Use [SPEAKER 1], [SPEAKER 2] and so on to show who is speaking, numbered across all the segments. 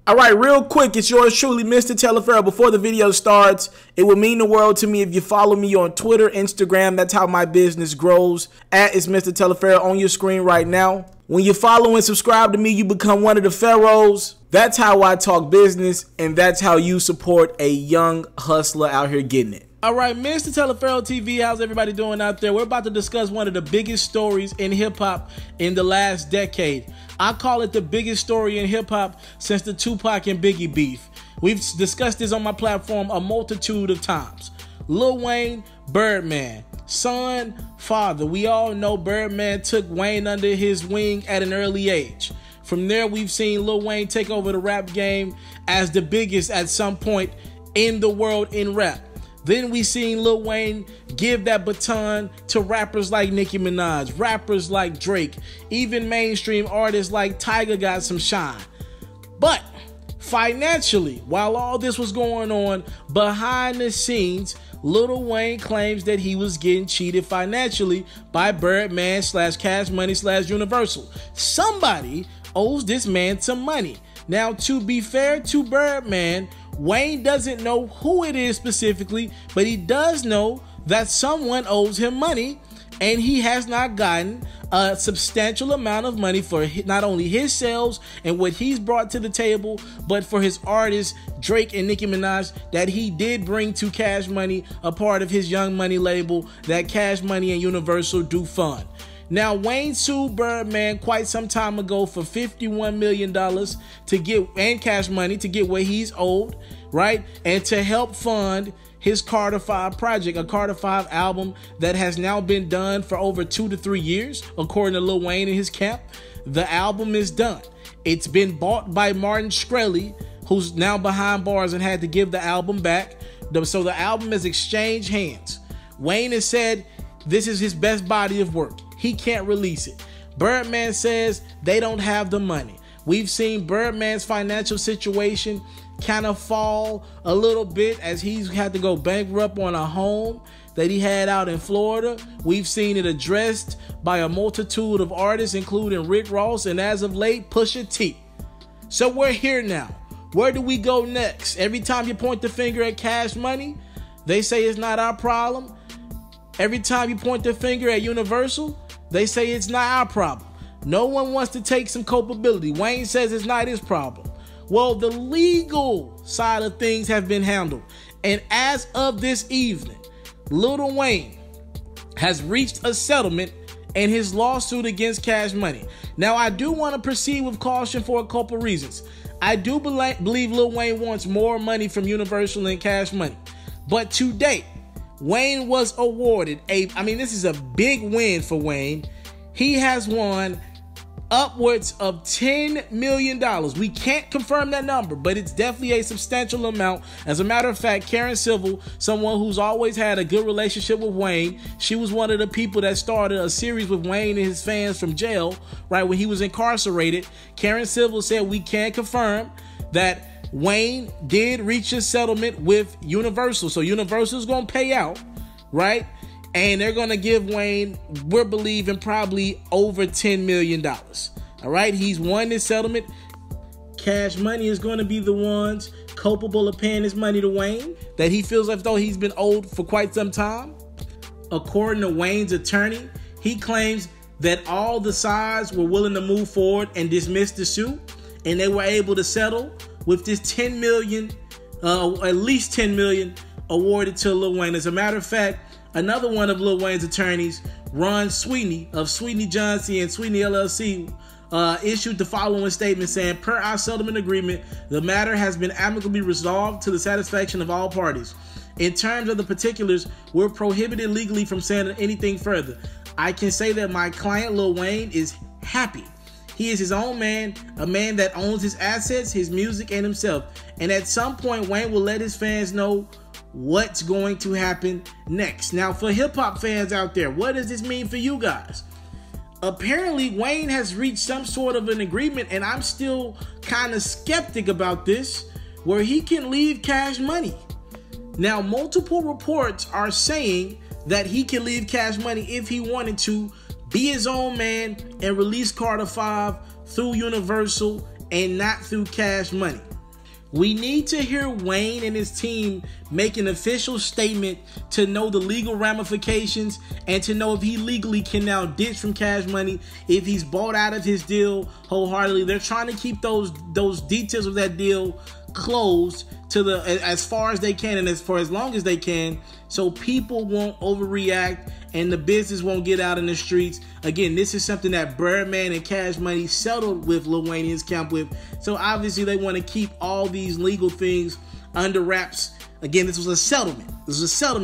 [SPEAKER 1] All right, real quick, it's yours truly, Mr. Taliaferro. Before the video starts, it would mean the world to me if you follow me on Twitter, Instagram. That's how my business grows. It's Mr. Taliaferro on your screen right now. When you follow and subscribe to me, you become one of the Pharaohs. That's how I talk business, and that's how you support a young hustler out here getting it. All right, Mr. Taliaferro TV, how's everybody doing out there? We're about to discuss one of the biggest stories in hip-hop in the last decade. I call it the biggest story in hip-hop since the Tupac and Biggie beef. We've discussed this on my platform a multitude of times. Lil Wayne, Birdman, son, father. We all know Birdman took Wayne under his wing at an early age. From there, we've seen Lil Wayne take over the rap game as the biggest at some point in the world in rap. Then we seen Lil Wayne give that baton to rappers like Nicki Minaj, rappers like Drake, even mainstream artists like Tyga got some shine. But financially, while all this was going on, behind the scenes, Lil Wayne claims that he was getting cheated financially by Birdman / Cash Money / Universal. Somebody owes this man some money. Now, to be fair to Birdman, Wayne doesn't know who it is specifically, but he does know that someone owes him money, and he has not gotten a substantial amount of money for not only his sales and what he's brought to the table, but for his artists, Drake and Nicki Minaj, that he did bring to Cash Money, a part of his Young Money label that Cash Money and Universal do fund. Now, Wayne sued Birdman quite some time ago for $51 million to get, and Cash Money to get what he's owed, right? And to help fund his Carter 5 project, a Carter 5 album that has now been done for over 2 to 3 years, according to Lil Wayne and his camp. The album is done. It's been bought by Martin Shkreli, who's now behind bars and had to give the album back. So the album has exchanged hands. Wayne has said this is his best body of work. He can't release it. Birdman says they don't have the money. We've seen Birdman's financial situation kind of fall a little bit as he's had to go bankrupt on a home that he had out in Florida. We've seen it addressed by a multitude of artists, including Rick Ross and, as of late, Pusha T. So we're here now. Where do we go next? Every time you point the finger at Cash Money, they say it's not our problem. Every time you point the finger at Universal, they say it's not our problem. No one wants to take some culpability. Wayne says it's not his problem. Well, the legal side of things have been handled. And as of this evening, Lil Wayne has reached a settlement in his lawsuit against Cash Money. Now, I do want to proceed with caution for a couple reasons. I do believe Lil Wayne wants more money from Universal and Cash Money. But to date, Wayne was awarded this is a big win for Wayne. He has won upwards of $10 million. We can't confirm that number, but it's definitely a substantial amount. As a matter of fact, Karen Civil, someone who's always had a good relationship with Wayne, she was one of the people that started a series with Wayne and his fans from jail, right, when he was incarcerated. Karen Civil said we can confirm that Wayne did reach a settlement with Universal. So Universal's going to pay out, right? And they're going to give Wayne, we're believing, probably over $10 million. All right? He's won this settlement. Cash Money is going to be the ones culpable of paying this money to Wayne that he feels as though he's been owed for quite some time. According to Wayne's attorney, he claims that all the sides were willing to move forward and dismiss the suit, and they were able to settle with this $10 million, at least $10 million awarded to Lil Wayne. As a matter of fact, another one of Lil Wayne's attorneys, Ron Sweeney of Sweeney Johnson and Sweeney LLC, issued the following statement saying, per our settlement agreement, the matter has been amicably resolved to the satisfaction of all parties. In terms of the particulars, we're prohibited legally from saying anything further. I can say that my client, Lil Wayne, is happy. He is his own man, a man that owns his assets, his music, and himself. And at some point, Wayne will let his fans know what's going to happen next. Now, for hip-hop fans out there, what does this mean for you guys? Apparently, Wayne has reached some sort of an agreement, and I'm still kind of skeptic about this, where he can leave Cash Money. Now, multiple reports are saying that he can leave Cash Money if he wanted to, be his own man, and release Carter 5 through Universal and not through Cash Money. We need to hear Wayne and his team make an official statement to know the legal ramifications and to know if he legally can now ditch from Cash Money, if he's bought out of his deal wholeheartedly. They're trying to keep those details of that deal closed to as far as they can and for as long as they can, so people won't overreact and the business won't get out in the streets. Again, this is something that Birdman and Cash Money settled with Lil Wayne and his camp with, so obviously they want to keep all these legal things under wraps. Again, this was a settlement.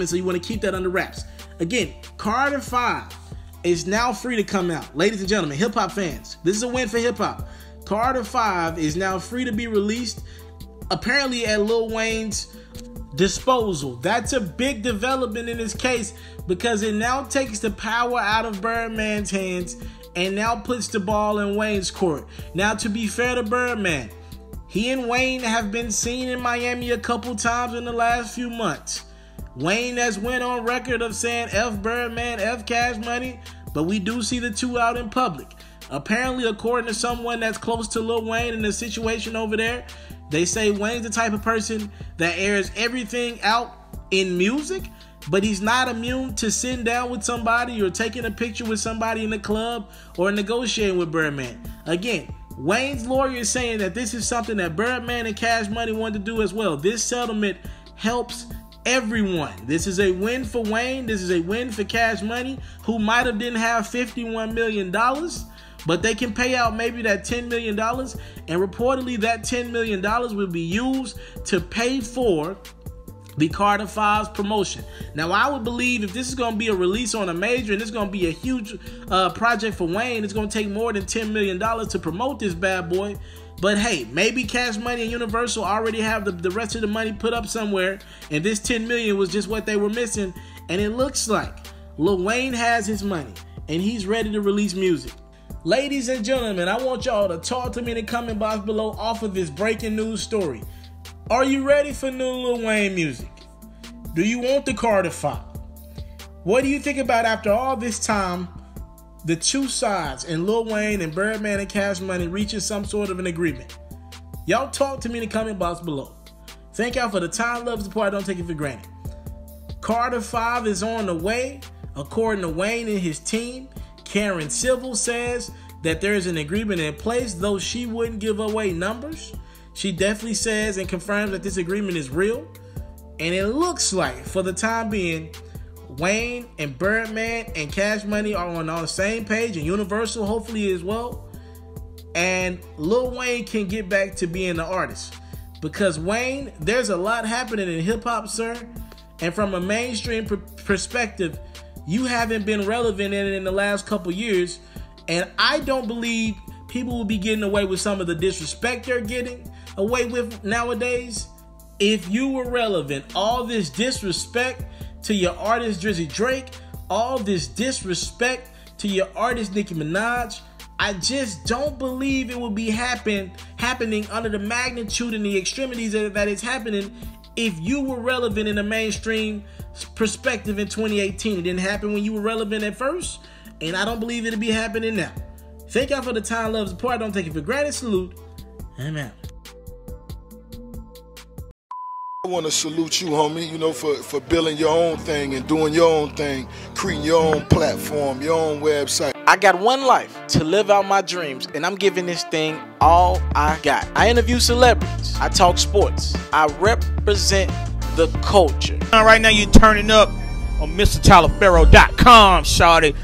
[SPEAKER 1] So you want to keep that under wraps. Again, Carter 5 is now free to come out. Ladies and gentlemen, hip-hop fans, this is a win for hip-hop. Carter 5 is now free to be released, apparently at Lil Wayne's disposal. That's a big development in this case because it now takes the power out of Birdman's hands and now puts the ball in Wayne's court. Now, to be fair to Birdman, he and Wayne have been seen in Miami a couple times in the last few months. Wayne has went on record of saying F Birdman, F Cash Money, but we do see the two out in public. Apparently, according to someone that's close to Lil Wayne in the situation over there, they say Wayne's the type of person that airs everything out in music, but he's not immune to sitting down with somebody or taking a picture with somebody in the club or negotiating with Birdman. Again, Wayne's lawyer is saying that this is something that Birdman and Cash Money wanted to do as well. This settlement helps everyone. This is a win for Wayne. This is a win for Cash Money, who might have didn't have $51 million. But they can pay out maybe that $10 million, and reportedly that $10 million will be used to pay for the Carter 5's promotion. Now, I would believe if this is going to be a release on a major and it's going to be a huge project for Wayne, it's going to take more than $10 million to promote this bad boy. But hey, maybe Cash Money and Universal already have the rest of the money put up somewhere, and this $10 million was just what they were missing. And it looks like Lil Wayne has his money, and he's ready to release music. Ladies and gentlemen, I want y'all to talk to me in the comment box below off of this breaking news story. Are you ready for new Lil Wayne music? Do you want the Carter 5? What do you think about, after all this time, the two sides and Lil Wayne and Birdman and Cash Money reaching some sort of an agreement? Y'all talk to me in the comment box below. Thank y'all for the time, love, support. I don't take it for granted. Carter 5 is on the way, according to Wayne and his team. Karen Civil says that there is an agreement in place, though she wouldn't give away numbers. She definitely says and confirms that this agreement is real. And it looks like, for the time being, Wayne and Birdman and Cash Money are on the same page, and Universal hopefully as well. And Lil Wayne can get back to being the artist. Because Wayne, there's a lot happening in hip-hop, sir. And from a mainstream perspective, you haven't been relevant in it in the last couple years, and I don't believe people will be getting away with some of the disrespect they're getting away with nowadays. If you were relevant, all this disrespect to your artist Drizzy Drake, all this disrespect to your artist Nicki Minaj, I just don't believe it will be happening under the magnitude and the extremities that it's happening if you were relevant in the mainstream perspective in 2018. It didn't happen when you were relevant at first, and I don't believe it'll be happening now. Thank y'all for the time, love, support. I don't take it for granted. Salute. I'm out.
[SPEAKER 2] I want to salute you, homie, you know, for building your own thing and doing your own thing, creating your own platform, your own website.
[SPEAKER 1] I got one life to live out my dreams, and I'm giving this thing all I got. I interview celebrities. I talk sports. I represent the culture.
[SPEAKER 3] Right now, you're turning up on itsmrtaliaferro.com, shawty.